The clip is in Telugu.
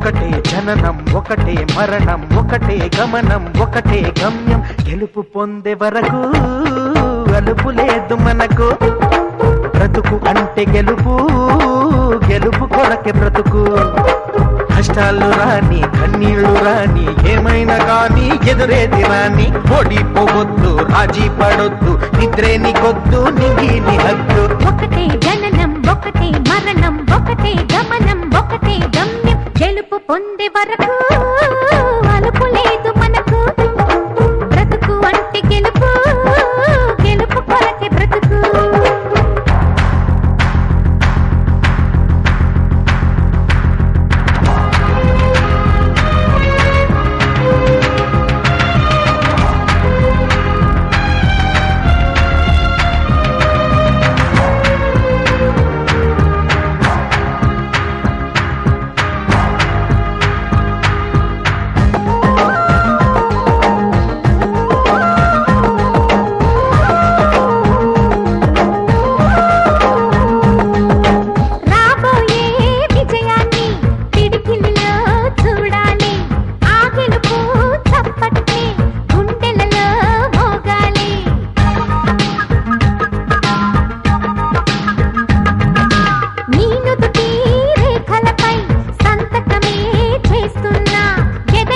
ఒకటే జననం ఒకటే మరణం ఒకటే గమనం ఒకటే గమ్యం గెలుపు పొందే వరకు అలుపు లేదు మనకు బ్రతుకు అంటే గెలుపు గెలుపు కొరకే బ్రతుకు కష్టాలు రాని కన్నీళ్లు రాని ఏమైనా కానీ ఎదురేది రాని ఓడిపోవద్దు రాజీ పడొద్దు నిద్రే నీకొద్దు నింగి నీ హద్దు ఒకటే జననం